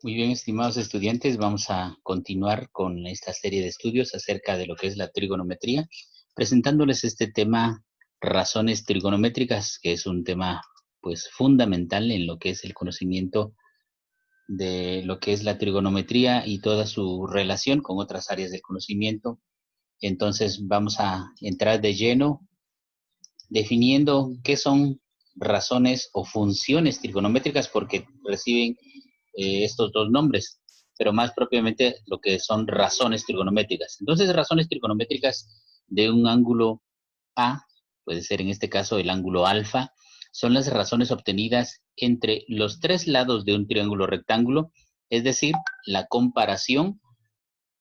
Muy bien, estimados estudiantes, vamos a continuar con esta serie de estudios acerca de lo que es la trigonometría, presentándoles este tema, razones trigonométricas, que es un tema pues fundamental en lo que es el conocimiento de lo que es la trigonometría y toda su relación con otras áreas del conocimiento. Entonces vamos a entrar de lleno definiendo qué son razones o funciones trigonométricas porque reciben estos dos nombres, pero más propiamente lo que son razones trigonométricas. Entonces, razones trigonométricas de un ángulo A, puede ser en este caso el ángulo alfa, son las razones obtenidas entre los tres lados de un triángulo rectángulo, es decir, la comparación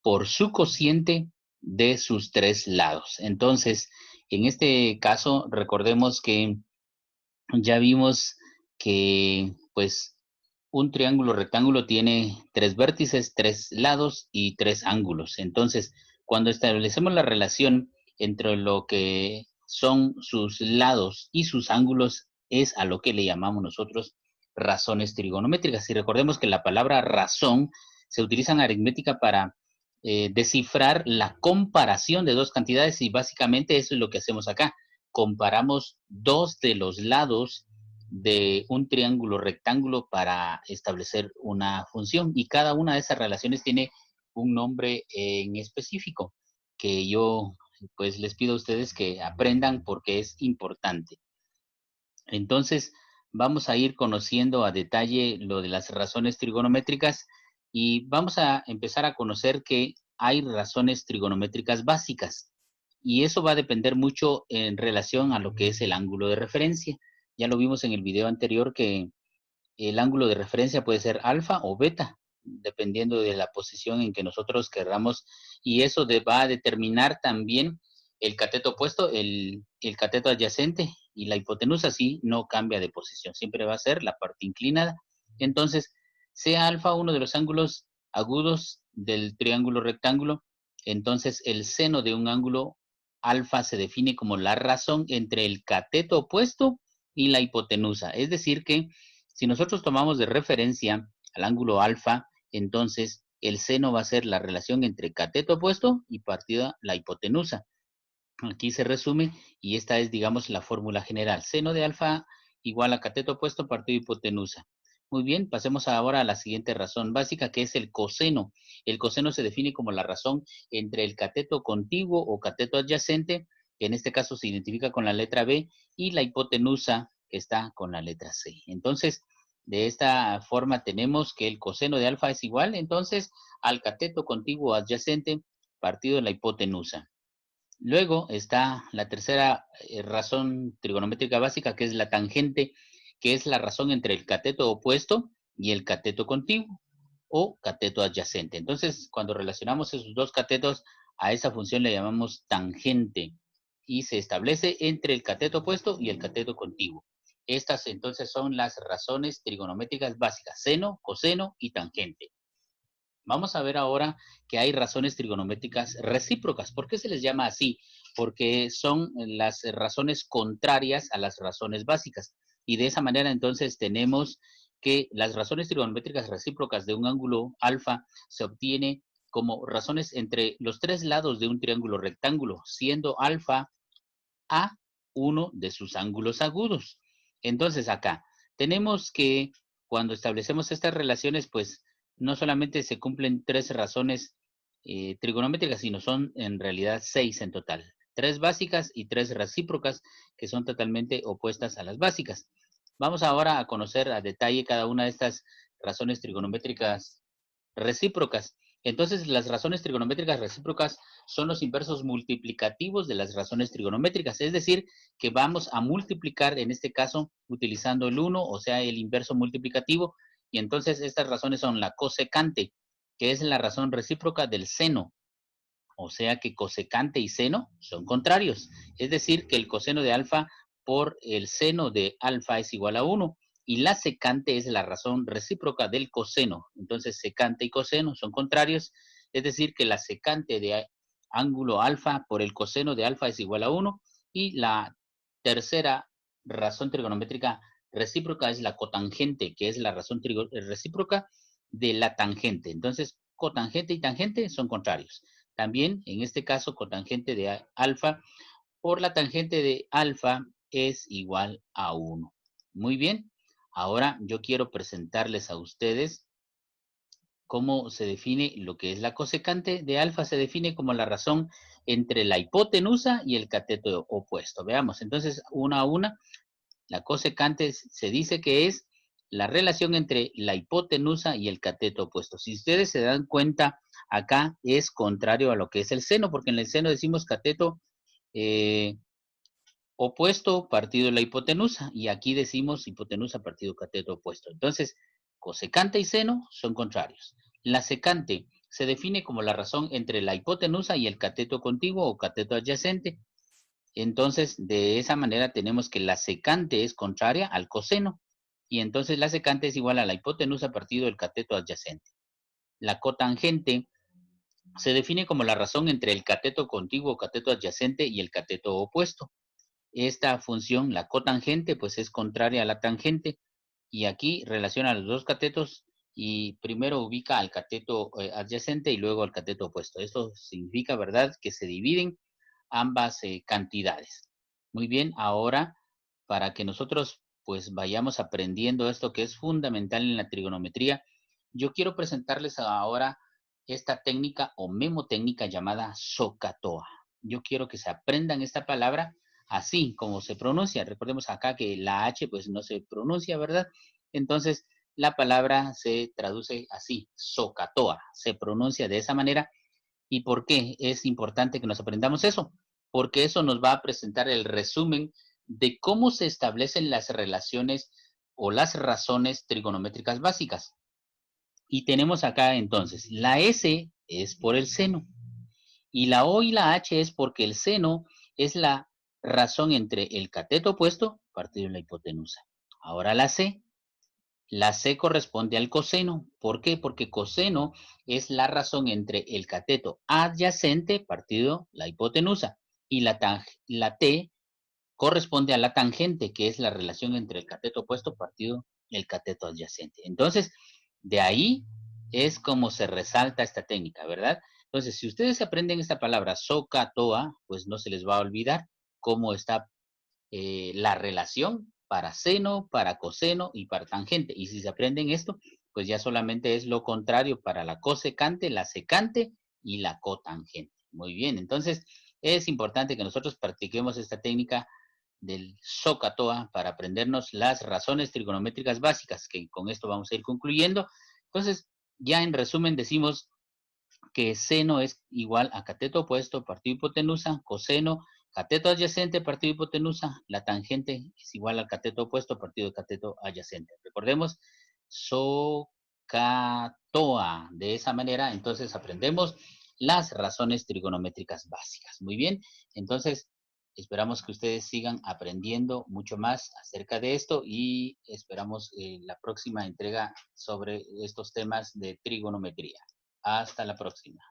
por su cociente de sus tres lados. Entonces, en este caso, recordemos que ya vimos que, pues, un triángulo rectángulo tiene tres vértices, tres lados y tres ángulos. Entonces, cuando establecemos la relación entre lo que son sus lados y sus ángulos, es a lo que le llamamos nosotros razones trigonométricas. Y recordemos que la palabra razón se utiliza en aritmética para descifrar la comparación de dos cantidades y básicamente eso es lo que hacemos acá. Comparamos dos de los lados de un triángulo rectángulo para establecer una función y cada una de esas relaciones tiene un nombre en específico que yo pues les pido a ustedes que aprendan porque es importante. Entonces vamos a ir conociendo a detalle lo de las razones trigonométricas y vamos a empezar a conocer que hay razones trigonométricas básicas y eso va a depender mucho en relación a lo que es el ángulo de referencia. Ya lo vimos en el video anterior que el ángulo de referencia puede ser alfa o beta, dependiendo de la posición en que nosotros querramos, y eso va a determinar también el cateto opuesto, el cateto adyacente y la hipotenusa, sí, no cambia de posición, siempre va a ser la parte inclinada. Entonces, sea alfa uno de los ángulos agudos del triángulo rectángulo, entonces el seno de un ángulo alfa se define como la razón entre el cateto opuesto y la hipotenusa. Es decir que si nosotros tomamos de referencia al ángulo alfa, entonces el seno va a ser la relación entre cateto opuesto y partida la hipotenusa. Aquí se resume y esta es, digamos, la fórmula general. Seno de alfa igual a cateto opuesto partido hipotenusa. Muy bien, pasemos ahora a la siguiente razón básica, que es el coseno. El coseno se define como la razón entre el cateto contiguo o cateto adyacente, que en este caso se identifica con la letra B, y la hipotenusa, que está con la letra C. Entonces, de esta forma tenemos que el coseno de alfa es igual, entonces, al cateto contiguo adyacente partido de la hipotenusa. Luego está la tercera razón trigonométrica básica, que es la tangente, que es la razón entre el cateto opuesto y el cateto contiguo o cateto adyacente. Entonces, cuando relacionamos esos dos catetos, a esa función le llamamos tangente y se establece entre el cateto opuesto y el cateto contiguo. Estas entonces son las razones trigonométricas básicas, seno, coseno y tangente. Vamos a ver ahora que hay razones trigonométricas recíprocas. ¿Por qué se les llama así? Porque son las razones contrarias a las razones básicas. Y de esa manera entonces tenemos que las razones trigonométricas recíprocas de un ángulo alfa se obtiene como razones entre los tres lados de un triángulo rectángulo, siendo alfa a uno de sus ángulos agudos. Entonces acá tenemos que cuando establecemos estas relaciones, pues no solamente se cumplen tres razones trigonométricas, sino son en realidad seis en total. Tres básicas y tres recíprocas que son totalmente opuestas a las básicas. Vamos ahora a conocer a detalle cada una de estas razones trigonométricas recíprocas. Entonces, las razones trigonométricas recíprocas son los inversos multiplicativos de las razones trigonométricas, es decir, que vamos a multiplicar, en este caso, utilizando el 1, o sea, el inverso multiplicativo, y entonces estas razones son la cosecante, que es la razón recíproca del seno, o sea que cosecante y seno son contrarios, es decir, que el coseno de alfa por el seno de alfa es igual a 1, y la secante es la razón recíproca del coseno. Entonces, secante y coseno son contrarios, es decir, que la secante de ángulo alfa por el coseno de alfa es igual a 1, y la tercera razón trigonométrica recíproca es la cotangente, que es la razón recíproca de la tangente. Entonces, cotangente y tangente son contrarios. También, en este caso, cotangente de alfa por la tangente de alfa es igual a 1. Muy bien. Ahora yo quiero presentarles a ustedes cómo se define lo que es la cosecante de alfa. Se define como la razón entre la hipotenusa y el cateto opuesto. Veamos, entonces, una a una. La cosecante se dice que es la relación entre la hipotenusa y el cateto opuesto. Si ustedes se dan cuenta, acá es contrario a lo que es el seno, porque en el seno decimos cateto eh, opuesto partido la hipotenusa, y aquí decimos hipotenusa partido cateto opuesto. Entonces, cosecante y seno son contrarios. La secante se define como la razón entre la hipotenusa y el cateto contiguo o cateto adyacente. Entonces, de esa manera tenemos que la secante es contraria al coseno, y entonces la secante es igual a la hipotenusa partido el cateto adyacente. La cotangente se define como la razón entre el cateto contiguo o cateto adyacente y el cateto opuesto. Esta función, la cotangente, pues es contraria a la tangente, y aquí relaciona los dos catetos y primero ubica al cateto adyacente y luego al cateto opuesto. Esto significa, ¿verdad?, que se dividen ambas cantidades. Muy bien, ahora para que nosotros pues vayamos aprendiendo esto que es fundamental en la trigonometría, yo quiero presentarles ahora esta técnica o memotécnica llamada SOHCAHTOA. Yo quiero que se aprendan esta palabra así como se pronuncia. Recordemos acá que la H pues no se pronuncia, ¿verdad? Entonces la palabra se traduce así, SOHCAHTOA, se pronuncia de esa manera. ¿Y por qué es importante que nos aprendamos eso? Porque eso nos va a presentar el resumen de cómo se establecen las relaciones o las razones trigonométricas básicas. Y tenemos acá entonces, la S es por el seno, y la O y la H es porque el seno es la razón entre el cateto opuesto partido de la hipotenusa. Ahora la C corresponde al coseno. ¿Por qué? Porque coseno es la razón entre el cateto adyacente partido la hipotenusa, y la T corresponde a la tangente, que es la relación entre el cateto opuesto partido el cateto adyacente. Entonces, de ahí es como se resalta esta técnica, ¿verdad? Entonces, si ustedes aprenden esta palabra SOHCAHTOA, pues no se les va a olvidar cómo está la relación para seno, para coseno y para tangente. Y si se aprenden esto, pues ya solamente es lo contrario para la cosecante, la secante y la cotangente. Muy bien, entonces es importante que nosotros practiquemos esta técnica del SOHCAHTOA para aprendernos las razones trigonométricas básicas, que con esto vamos a ir concluyendo. Entonces, ya en resumen decimos que seno es igual a cateto opuesto partido hipotenusa, coseno, cateto adyacente partido hipotenusa, la tangente es igual al cateto opuesto partido de cateto adyacente. Recordemos, SOHCAHTOA. De esa manera, entonces aprendemos las razones trigonométricas básicas. Muy bien, entonces esperamos que ustedes sigan aprendiendo mucho más acerca de esto y esperamos la próxima entrega sobre estos temas de trigonometría. Hasta la próxima.